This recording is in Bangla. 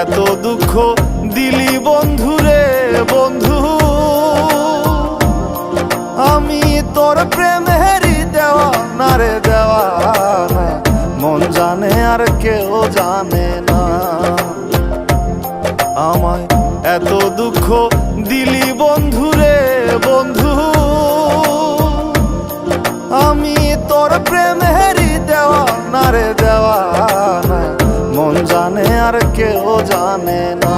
এত দুঃখ দিলি বন্ধুরে বন্ধু, আমি তোর প্রেমেরই দেওয়ানা রে দেওয়ানা, মন জানে আর কেউ জানে না। আমায় এত দুঃখ দিলি বন্ধুরে বন্ধু, আমি তোর প্রেমেরই দেওয়ানা রে দেওয়ানা, মন জানে আর কেউ জানে না।